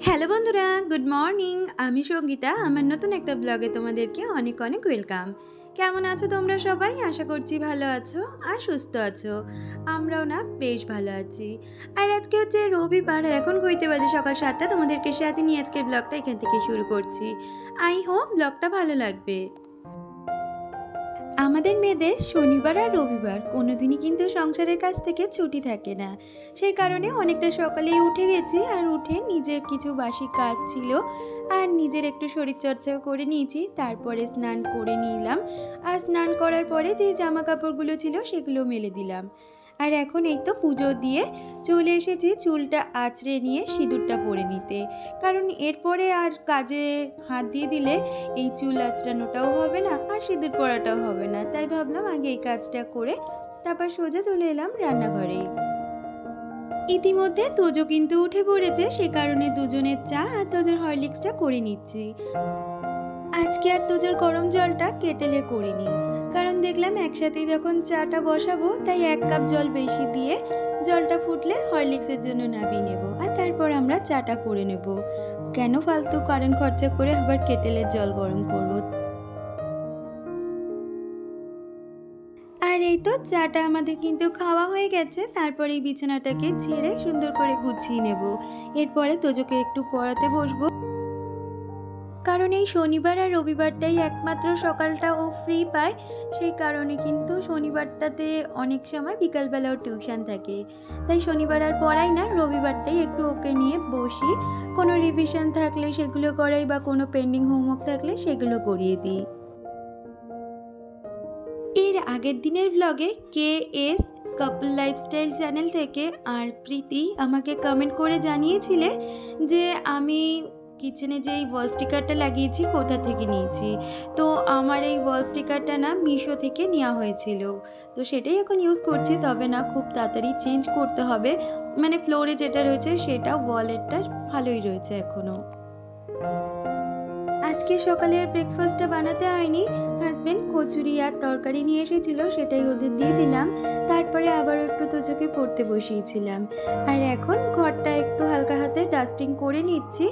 Hello বন্ধুরা, good morning. আমি সঙ্গীতা। আমার নতুন একটা ব্লগে তোমাদেরকে অনেক অনেক ওয়েলকাম। কেমন আছো তোমরা সবাই? আশা করছি ভালো আছো আর সুস্থ আছো। আমরাও না বেশ ভালো আছি। আর আজকে হচ্ছে রবিবার আর এখন ঘড়িতে বাজে সকাল ৭টা। তোমাদেরকে সাথে নিয়ে আজকের ব্লগটা এখান থেকে শুরু করছি। আই হোপ ব্লগটা ভালো লাগবে। আমাদের মেয়েদের শনিবার আর রবিবার কোনোদিনই কিন্তু সংসারের কাছ থেকে ছুটি থাকে না। সেই কারণে অনেকটা সকালেই উঠে গেছি আর উঠে নিজের কিছু বাসি কাজ ছিল আর নিজের একটু শরীরচর্চাও করে নিয়েছি। তারপরে স্নান করে নিলাম আর স্নান করার পরে যে জামা কাপড়গুলো ছিল সেগুলো মেলে দিলাম। আর এখন এই তো পুজো দিয়ে চলে এসেছি চুলটা আঁচড়ে নিয়ে সিঁদুরটা পরে নিতে, কারণ এরপরে আর কাজে হাত দিয়ে দিলে এই চুল আঁচড়ানোটাও হবে না আর সিঁদুর পরাটাও হবে না। তাই ভাবলাম আগে এই কাজটা করে তারপর সোজা চলে এলাম রান্নাঘরে। ইতিমধ্যে তোজো কিন্তু উঠে পড়েছে, সে কারণে দুজনের চা আর তোজোর হরলিক্সটা করে নিচ্ছি। আজকে আর তোজোর গরম জলটা কেটেলে করিনি, কারণ দেখলাম একসাথেই যখন চাটা বসাবো তাই ১ কাপ জল বেশি দিয়ে জলটা ফুটলে হরলিক্সের জন্য নামিয়ে নেব আর তারপর আমরা চাটা করে নেব। কেন ফালতু কারেন্ট খরচা করে আবার কেটেলের জল গরম করব। আর এই তো চাটা আমাদের কিন্তু খাওয়া হয়ে গেছে। তারপরে এই বিছানাটাকে ঝেড়ে সুন্দর করে গুছিয়ে নেব। এরপরে তোজোকে একটু পড়াতে বসবো, কারণ এই শনিবার আর রবিবারটাই একমাত্র সকালটা ও ফ্রি পায়। সেই কারণে কিন্তু শনিবারটাতে অনেক সময় বিকালবেলাও টিউশন থাকে। তাই শনিবার আর পড়াই না, রবিবারটাই একটু ওকে নিয়ে বসি। কোনো রিভিশন থাকলে সেগুলো করাই বা কোনো পেন্ডিং হোমওয়ার্ক থাকলে সেগুলো করিয়ে দিই। এর আগের দিনের ব্লগে KS কাপল লাইফস্টাইল চ্যানেল থেকে আর প্রীতি আমাকে কমেন্ট করে জানিয়েছিলে যে আমি কিচেনে যে এই ওয়াল স্টিকারটা লাগিয়েছি কোথা থেকে নিয়েছি। তো আমার এই ওয়াল স্টিকারটা না মিশো থেকে নেওয়া হয়েছিল। তো সেটাই এখন ইউজ করছি, তবে না খুব তাড়াতাড়ি চেঞ্জ করতে হবে। মানে ফ্লোরে যেটা রয়েছে সেটা ওয়ালেরটা ভালোই রয়েছে এখনও। আজকে সকালের ব্রেকফাস্টটা বানাতে হয়নি। হাজবেন্ড কচুরি আর তরকারি নিয়ে এসেছিল, সেটাই ওদের দিয়ে দিলাম। তারপরে আবারও একটু তোজোকে পড়তে বসিয়েছিলাম। আর এখন ঘরটা একটু হালকা হাতে ডাস্টিং করে নিচ্ছি।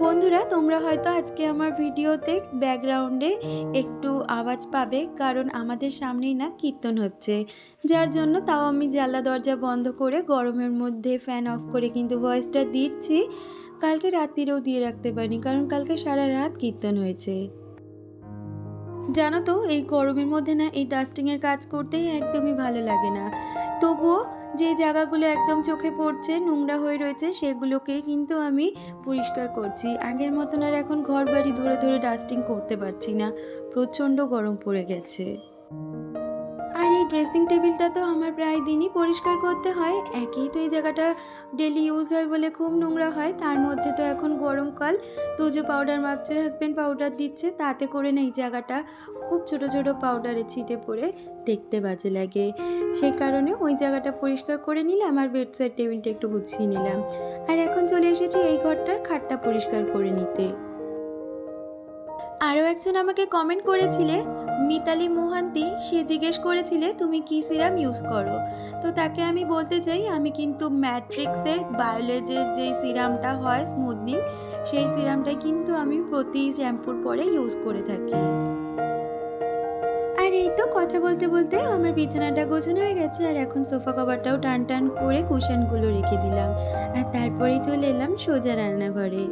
বন্ধুরা, তোমরা হয়তো আজকে আমার ভিডিওতে ব্যাকগ্রাউন্ডে একটু আওয়াজ পাবে, কারণ আমাদের সামনেই না কীর্তন হচ্ছে। যার জন্য তাও আমি জানলা দরজা বন্ধ করে গরমের মধ্যে ফ্যান অফ করে কিন্তু ভয়েসটা দিচ্ছি। কালকে রাত্রিরেও দিয়ে রাখতে পারিনি, কারণ কালকে সারা রাত কীর্তন হয়েছে। জানো তো এই গরমের মধ্যে না এই ডাস্টিংয়ের কাজ করতেই একদমই ভালো লাগে না। তবুও যে জায়গাগুলো একদম চোখে পড়ছে নোংরা হয়ে রয়েছে সেগুলোকেই কিন্তু আমি পরিষ্কার করছি। আগের মতন আর এখন ঘর বাড়ি ধরে ধরে ডাস্টিং করতে পারছি না, প্রচণ্ড গরম পড়ে গেছে। আর এই ড্রেসিং টেবিলটা তো আমার প্রায় দিনই পরিষ্কার করতে হয়। একেই তো এই জায়গাটা ডেলি ইউজ হয় বলে খুব নোংরা হয়, তার মধ্যে তো এখন গরমকাল। তোজো পাউডার মাখছে, হাজব্যান্ড পাউডার দিচ্ছে, তাতে করে না এই জায়গাটা খুব ছোট ছোট পাউডারে ছিটে পড়ে দেখতে বাজে লাগে। সেই কারণে ওই জায়গাটা পরিষ্কার করে নিলাম আর বেডসাইড টেবিলটা একটু গুছিয়ে নিলাম। আর এখন চলে এসেছি এই ঘরটার খাটটা পরিষ্কার করে নিতে। আরও একজন আমাকে কমেন্ট করেছিলে, মিতালি মোহান্তি, সে জিজ্ঞেস করেছিলে তুমি কি সিরাম ইউজ করো। তো তাকে আমি বলতে চাই আমি কিন্তু ম্যাট্রিক্সের বায়োলেজের যেই সিরামটা হয় স্মুথনিং, সেই সিরামটাই কিন্তু আমি প্রতি শ্যাম্পুর পরে ইউজ করে থাকি। আর এই তো কথা বলতে বলতে আমার বিছানাটা গোছানো হয়ে গেছে আর এখন সোফা কভারটাও টান টান করে কুশনগুলো রেখে দিলাম আর তারপরেই চলে এলাম সোজা রান্নাঘরে।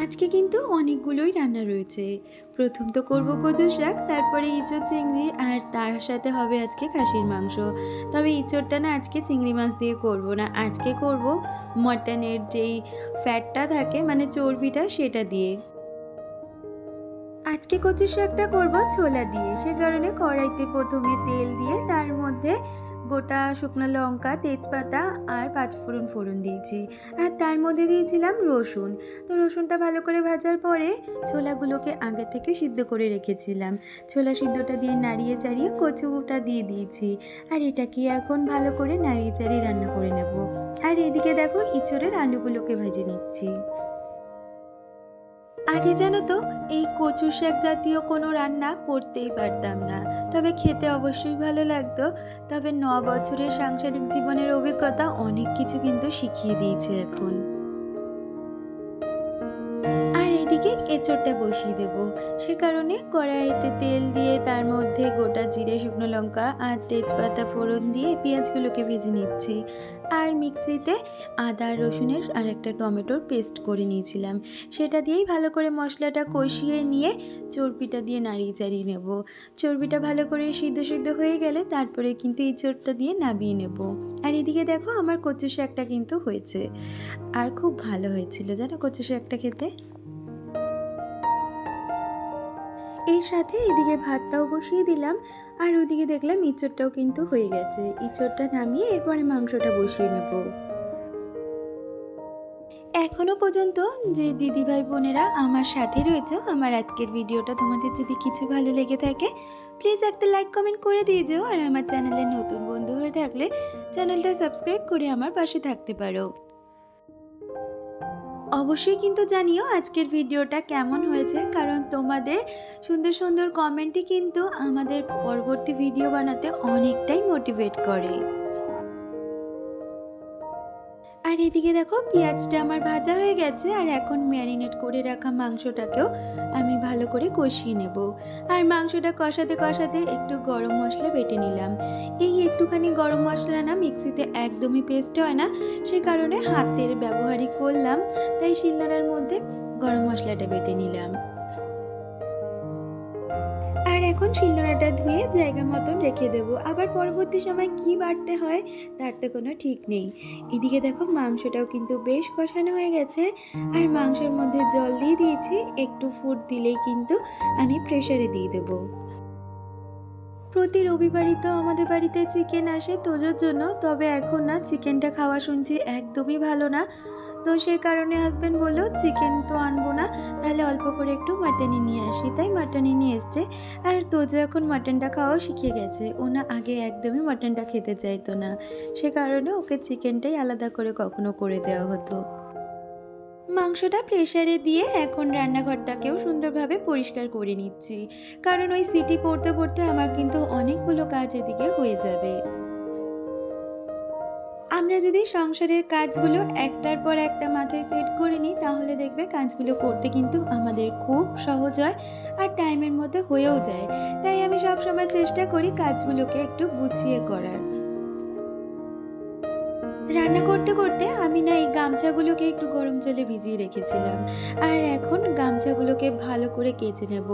আজকে কিন্তু অনেকগুলোই রান্না রয়েছে। প্রথম তো করব কচু শাক, তারপরে ইঁচড় চিংড়ি আর তার সাথে হবে আজকে খাসির মাংস। তবে ইঁচড়টা না আজকে চিংড়ি মাছ দিয়ে করব না, আজকে করব মটনের যেই ফ্যাটটা থাকে মানে চর্বিটা সেটা দিয়ে। আজকে কচু শাকটা করব ছোলা দিয়ে, সে কারণে কড়াইতে প্রথমে তেল দিয়ে তার মধ্যে গোটা শুকনো লঙ্কা, তেজপাতা আর পাঁচফোড়ন ফোড়ন দিয়েছি আর তার মধ্যে দিয়েছিলাম রসুন। তো রসুনটা ভালো করে ভাজার পরে ছোলাগুলোকে আগে থেকে সিদ্ধ করে রেখেছিলাম, ছোলা সিদ্ধটা দিয়ে নাড়িয়ে চাড়িয়ে কচুটা দিয়ে দিয়েছি আর এটাকে এখন ভালো করে নাড়িয়ে চাড়িয়ে রান্না করে নেব। আর এদিকে দেখো ইঁচড়ের আলুগুলোকে ভেজে নিচ্ছি। আগে জানো তো এই কচু শাক জাতীয় কোনো রান্না করতেই পারতাম না, তবে খেতে অবশ্যই ভালো লাগতো। তবে ৯ বছরের সাংসারিক জীবনের অভিজ্ঞতা অনেক কিছু কিন্তু শিখিয়ে দিয়েছে এখন। আর এদিকে এঁচোড়টা বসিয়ে দেব। সে কারণে কড়াইতে তেল দিয়ে তার মধ্যে গোটা জিরে, শুকনো লঙ্কা আর তেজপাতা ফোড়ন দিয়ে পেঁয়াজগুলোকে ভেজে নিচ্ছি। আর মিক্সিতে আদা রসুনের আর একটা টমেটোর পেস্ট করে নিয়েছিলাম। সেটা দিয়েই ভালো করে মশলাটা কষিয়ে নিয়ে চর্বিটা দিয়ে নাড়িয়ে চাড়িয়ে নেব। চর্বিটা ভালো করে সিদ্ধ হয়ে গেলে তারপরে কিন্তু এঁচোড়টা দিয়ে নামিয়ে নেব। আর এদিকে দেখো আমার কচু শাকটা কিন্তু হয়েছে। আর খুব ভালো হয়েছিল জানো কচু শাকটা খেতে। এর সাথে এদিকে ভাতটাও বসিয়ে দিলাম। আর ওদিকে দেখলাম ইঁচড়টাও কিন্তু হয়ে গেছে। ইঁচড়টা নামিয়ে এরপরে মাংসটা বসিয়ে নেব। এখনো পর্যন্ত যে দিদিভাই বোনেরা আমার সাথে রয়েছে, আমার আজকের ভিডিওটা তোমাদের যদি কিছু ভালো লেগে থাকে প্লিজ একটা লাইক কমেন্ট করে দিয়ে যেও। আর আমার চ্যানেলের নতুন বন্ধু হয়ে থাকলে চ্যানেলটা সাবস্ক্রাইব করে আমার পাশে থাকতে পারো। অবশ্যই কিন্তু জানিও আজকের ভিডিওটা কেমন হয়েছে, কারণ তোমাদের সুন্দর সুন্দর কমেন্টই কিন্তু আমাদের পরবর্তী ভিডিও বানাতে অনেকটাই মোটিভেট করে। আর এদিকে দেখো পেঁয়াজটা আমার ভাজা হয়ে গেছে। আর এখন ম্যারিনেট করে রাখা মাংসটাকেও আমি ভালো করে কষিয়ে নেব। আর মাংসটা কষাতে কষাতে একটু গরম মশলা বেটে নিলাম। এই একটুখানি গরম মশলা না মিক্সিতে একদমই পেস্ট হয় না, সে কারণে হাতের ব্যবহারই করলাম। তাই শিলনোড়ার মধ্যে গরম মশলাটা বেটে নিলাম। আর এখন শিলনোড়াটা ধুয়ে জায়গা মতন রেখে দেব। আবার পরবর্তী সময় কি বাটতে হয় তার তো কোনো ঠিক নেই। এদিকে দেখো মাংসটাও কিন্তু বেশ কষানো হয়ে গেছে। আর মাংসের মধ্যে জল দিয়ে দিয়েছি। একটু ফুট দিলেই কিন্তু আমি প্রেসারে দিয়ে দেবো। প্রতি রবিবারই তো আমাদের বাড়িতে চিকেন আসে তোজোর জন্য, তবে এখন না চিকেনটা খাওয়া শুনছি একদমই ভালো না। তো সেই কারণে হাজব্যান্ড বললো চিকেন তো আনবো না, তাহলে অল্প করে একটু মাটনই নিয়ে আসি। তাই মাটনই নিয়ে এসছে। আর তোজো এখন মাটনটা খাওয়াও শিখে গেছে। ও না আগে একদমই মাটনটা খেতে চাইতো না, সে কারণে ওকে চিকেনটাই আলাদা করে কখনো করে দেওয়া হতো। মাংসটা প্রেসারে দিয়ে এখন রান্নাঘরটাকেও সুন্দরভাবে পরিষ্কার করে নিচ্ছি, কারণ ওই সিটি পড়তে পড়তে আমার কিন্তু অনেকগুলো কাজ এদিকে হয়ে যাবে। আমরা যদি সংসারের কাজগুলো একটার পর একটা মাথায় সেট করে নিই তাহলে দেখবে কাজগুলো করতে কিন্তু আমাদের খুব সহজ হয় আর টাইমের মধ্যে হয়েও যায়। তাই আমি সবসময় চেষ্টা করি কাজগুলোকে একটু গুছিয়ে করার। রান্না করতে করতে আমি না এই গামছাগুলোকে একটু গরম জলে ভিজিয়ে রেখেছিলাম। আর এখন গামছাগুলোকে ভালো করে কেচে নেব,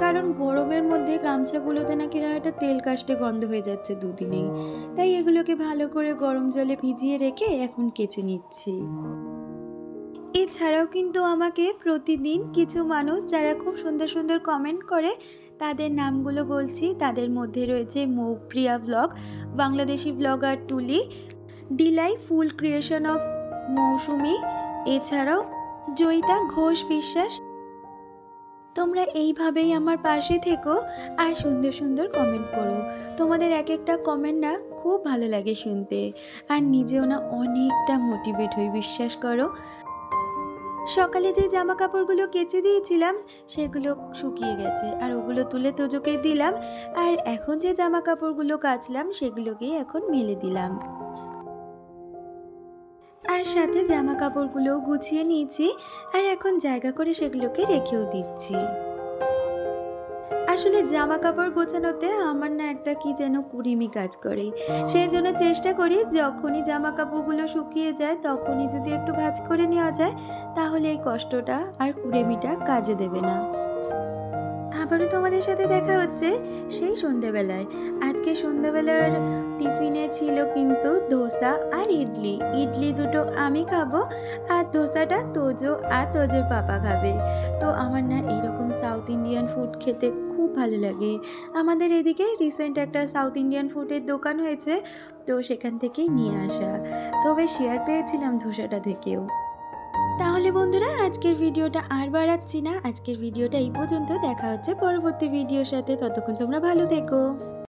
কারণ গরমের মধ্যে গামছাগুলোতে না কিনা একটা তেল কাস্টে গন্ধ হয়ে যাচ্ছে দুদিনেই। তাই এগুলোকে ভালো করে গরম জলে ভিজিয়ে রেখে এখন কেচে নিচ্ছি। এছাড়াও কিন্তু আমাকে প্রতিদিন কিছু মানুষ যারা খুব সুন্দর সুন্দর কমেন্ট করে তাদের নামগুলো বলছি। তাদের মধ্যে রয়েছে Moupriya blog, Bangladeshi blogger Tuli, delightful creation of Mousumi, এছাড়াও জয়িতা ঘোষ বিশ্বাস। তোমরা এইভাবেই আমার পাশে থেকো আর সুন্দর সুন্দর কমেন্ট করো। তোমাদের এক একটা কমেন্ট না খুব ভালো লাগে শুনতে, আর নিজেও না অনেকটা মোটিভেট হই, বিশ্বাস করো। সকালে যে জামা কাপড়গুলো কেচে দিয়েছিলাম সেগুলো শুকিয়ে গেছে, আর ওগুলো তুলে তোজোকে দিলাম। আর এখন যে জামা কাপড়গুলো কাচলাম সেগুলোকেই এখন মেলে দিলাম। আর সাথে জামা কাপড়গুলোও গুছিয়ে নিয়েছি। আর এখন জায়গা করে সেগুলোকে রেখেও দিচ্ছি। আসলে জামা কাপড় গোছানোতে আমার না একটা কি যেন কুড়িমি কাজ করে। সেই জন্য চেষ্টা করি যখনই জামা কাপড়গুলো শুকিয়ে যায় তখনই যদি একটু ভাঁজ করে নেওয়া যায় তাহলে এই কষ্টটা আর কুড়েমিটা কাজে দেবে না। আবারও তোমাদের সাথে দেখা হচ্ছে সেই সন্ধেবেলায়। আজকে সন্ধেবেলার টিফিনে ছিল কিন্তু ধোসা আর ইডলি। ইডলি দুটো আমি খাবো আর ধোসাটা তোজো আর তোজোর পাপা খাবে। তো আমার না এইরকম সাউথ ইন্ডিয়ান ফুড খেতে খুব ভালো লাগে। আমাদের এদিকে রিসেন্ট একটা সাউথ ইন্ডিয়ান ফুডের দোকান হয়েছে, তো সেখান থেকেই নিয়ে আসা। তবে শেয়ার পেয়েছিলাম ধোসাটা থেকেও। তাহলে বন্ধুরা আজকের ভিডিওটা আর বাড়াচ্ছি না, আজকের ভিডিওটা এই পর্যন্ত। দেখা হচ্ছে পরবর্তী ভিডিওর সাথে, ততক্ষণ তোমরা ভালো থেকো।